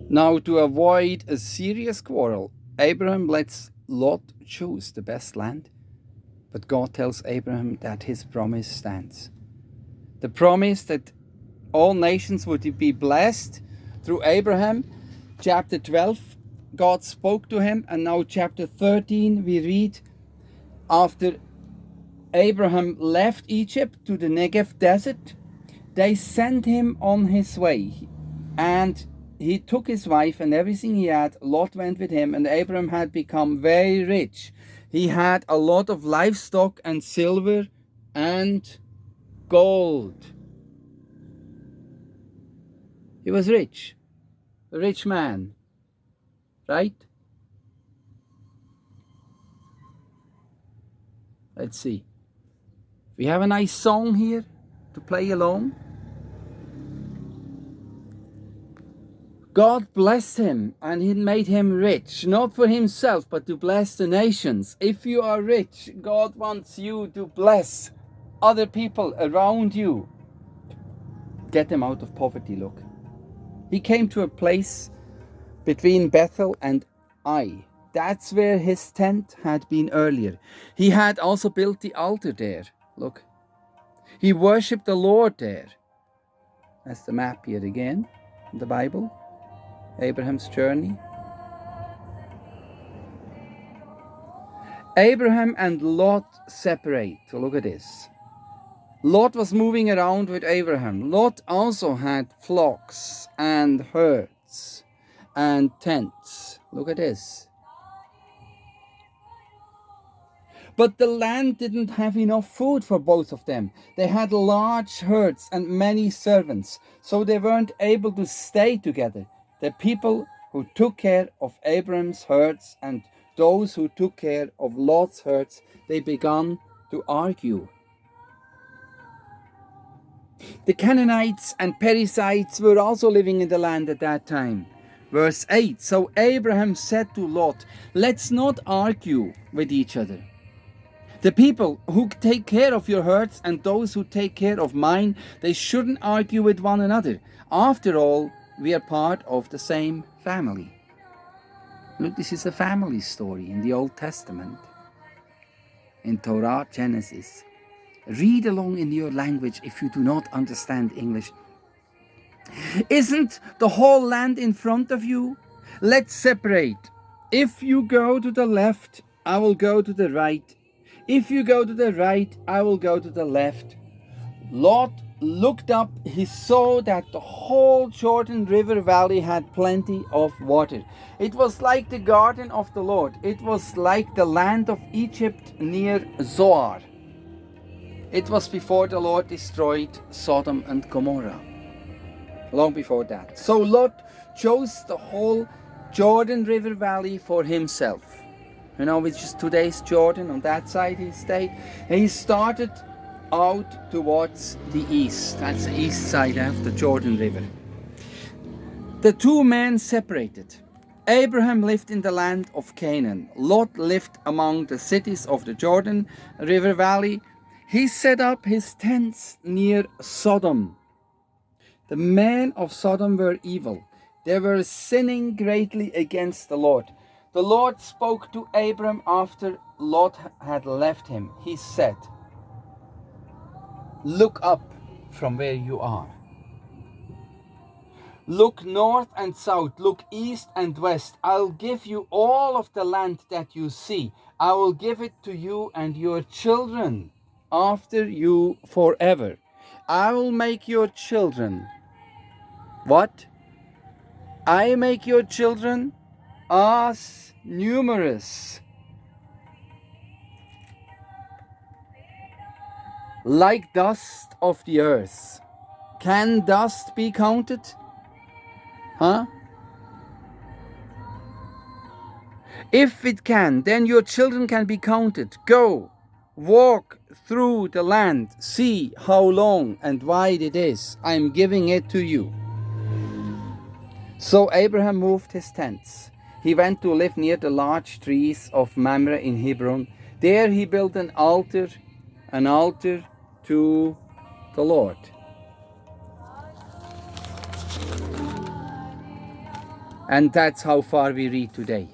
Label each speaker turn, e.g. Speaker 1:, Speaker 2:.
Speaker 1: Now, to avoid a serious quarrel, Abraham lets Lot choose the best land, but God tells Abraham that his promise stands. The promise that all nations would be blessed through Abraham. Chapter 12, God spoke to him, and now chapter 13 we read, after Abraham left Egypt to the Negev desert, they sent him on his way, and he took his wife and everything he had. Lot went with him, and Abraham had become very rich. He had a lot of livestock and silver and gold. He was rich, a rich man, right? Let's see. We have a nice song here to play along. God blessed him, and he made him rich, not for himself, but to bless the nations. If you are rich, God wants you to bless other people around you. Get them out of poverty, look. He came to a place between Bethel and Ai. That's where his tent had been earlier. He had also built the altar there, look. He worshipped the Lord there. That's the map here again in the Bible. Abraham's journey. Abraham and Lot separate. So look at this. Lot was moving around with Abraham. Lot also had flocks and herds and tents. Look at this. But the land didn't have enough food for both of them. They had large herds and many servants, so they weren't able to stay together. The people who took care of Abraham's herds and those who took care of Lot's herds, they began to argue. The Canaanites and Perizzites were also living in the land at that time. Verse 8, so Abraham said to Lot, let's not argue with each other. The people who take care of your herds and those who take care of mine, they shouldn't argue with one another. After all, we are part of the same family. Look, this is a family story in the Old Testament. In Tawrat, Genesis. Read along in your language if you do not understand English. Isn't the whole land in front of you? Let's separate. If you go to the left, I will go to the right. If you go to the right, I will go to the left. Lot looked up, he saw that the whole Jordan River Valley had plenty of water. It was like the garden of the Lord. It was like the land of Egypt near Zoar. It was before the Lord destroyed Sodom and Gomorrah. Long before that. So Lot chose the whole Jordan River Valley for himself. You know, which is today's Jordan. On that side he stayed. And he started out towards the east. That's the east side of the Jordan River. The two men separated. Abraham lived in the land of Canaan. Lot lived among the cities of the Jordan River Valley. He set up his tents near Sodom. The men of Sodom were evil. They were sinning greatly against the Lord. The Lord spoke to Abram after Lot had left him. He said, look up from where you are. Look north and south, look east and west. I'll give you all of the land that you see. I will give it to you and your children after you forever. I will make your children. What? I make your children as numerous like dust of the earth. Can dust be counted? Huh? If it can, then your children can be counted. Go, walk through the land, see how long and wide it is. I am giving it to you. So Abraham moved his tents. He went to live near the large trees of Mamre in Hebron. There he built an altar to the Lord. And that's how far we read today.